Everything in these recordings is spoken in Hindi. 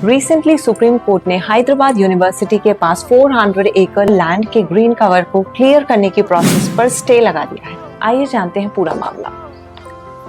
रिसेंटली सुप्रीम कोर्ट ने हैदराबाद यूनिवर्सिटी के पास 400 एकड़ लैंड के ग्रीन कवर को क्लियर करने की प्रोसेस पर स्टे लगा दिया है। आइए जानते हैं पूरा मामला।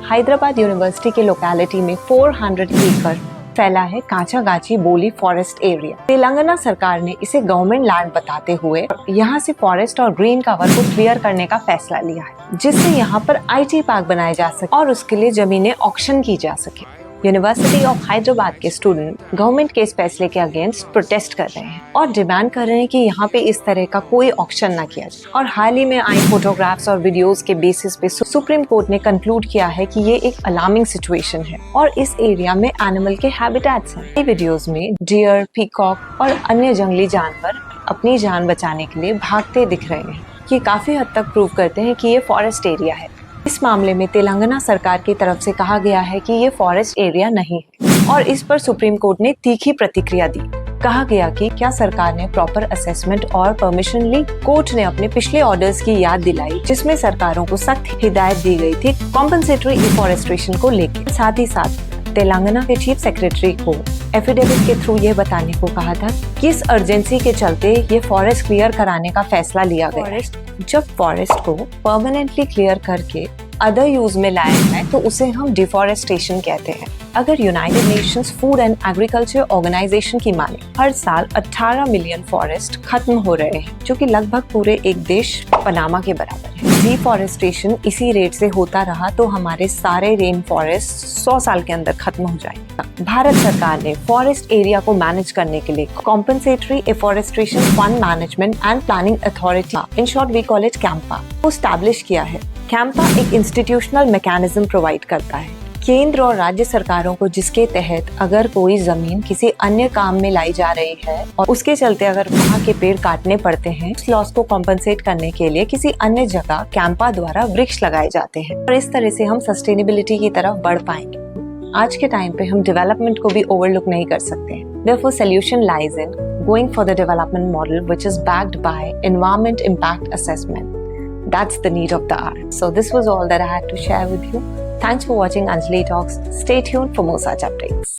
हैदराबाद यूनिवर्सिटी के लोकेलिटी में 400 एकड़ फैला है काचागाची बोली फॉरेस्ट एरिया। तेलंगाना सरकार ने इसे गवर्नमेंट लैंड बताते हुए यहाँ से फॉरेस्ट और ग्रीन कवर को क्लियर करने का फैसला लिया है, जिससे यहाँ पर IT पार्क बनाए जा सके और उसके लिए जमीनें ऑक्शन की जा सके। यूनिवर्सिटी ऑफ हैदराबाद के स्टूडेंट गवर्नमेंट के इस फैसले के अगेंस्ट प्रोटेस्ट कर रहे हैं और डिमांड कर रहे हैं कि यहाँ पे इस तरह का कोई ऑक्शन ना किया जाए। और हाल ही में आई फोटोग्राफ्स और वीडियोस के बेसिस पे सुप्रीम कोर्ट ने कंक्लूड किया है कि ये एक अलार्मिंग सिचुएशन है और इस एरिया में एनिमल के हैबिटेट्स हैं। ये वीडियोस में डियर, पीकॉक और अन्य जंगली जानवर अपनी जान बचाने के लिए भागते दिख रहे हैं। ये काफी हद तक प्रूव करते हैं कि ये फॉरेस्ट एरिया है। इस मामले में तेलंगाना सरकार की तरफ से कहा गया है कि ये फॉरेस्ट एरिया नहीं है और इस पर सुप्रीम कोर्ट ने तीखी प्रतिक्रिया दी। कहा गया कि क्या सरकार ने प्रॉपर असेसमेंट और परमिशन ली। कोर्ट ने अपने पिछले ऑर्डर्स की याद दिलाई, जिसमें सरकारों को सख्त हिदायत दी गई थी कॉम्पनसेटरी डिफॉरेस्टेशन को लेकर। साथ ही साथ तेलंगाना के चीफ सेक्रेटरी को एफिडेविट के थ्रू ये बताने को कहा था कि इस अर्जेंसी के चलते ये फॉरेस्ट क्लियर कराने का फैसला लिया गया। जब फॉरेस्ट को परमानेंटली क्लियर करके अदर यूज में लाया जाए तो उसे हम डिफॉरेस्टेशन कहते हैं। अगर United Nations Food and Agriculture Organization की माने, हर साल 18 मिलियन फॉरेस्ट खत्म हो रहे हैं, जो कि लगभग पूरे एक देश पनामा के बराबर है। डिफॉरेस्टेशन इसी रेट से होता रहा तो हमारे सारे रेन फॉरेस्ट 100 साल के अंदर खत्म हो जाएंगे। भारत सरकार ने फॉरेस्ट एरिया को मैनेज करने के लिए Compensatory Afforestation Fund Management and Planning Authority, in short we call it CAMPA, को स्टैब्लिश किया है। कैंपा एक इंस्टीट्यूशनल मैकेनिज्म प्रोवाइड करता है केंद्र और राज्य सरकारों को, जिसके तहत अगर कोई जमीन किसी अन्य काम में लाई जा रही है और उसके चलते अगर वहाँ के पेड़ काटने पड़ते हैं, उस लॉस को कॉम्पनसेट करने के लिए किसी अन्य जगह कैंपा द्वारा वृक्ष लगाए जाते हैं और इस तरह से हम सस्टेनेबिलिटी की तरफ बढ़ पाएंगे। आज के टाइम पे हम डेवलपमेंट को भी ओवरलुक नहीं कर सकते। Therefore, solution lies in going for the development model which is backed by environment impact assessment. That's the need of the hour. So this was all that I had to share with you. Thanks for watching Anjali Talks. Stay tuned for more such updates.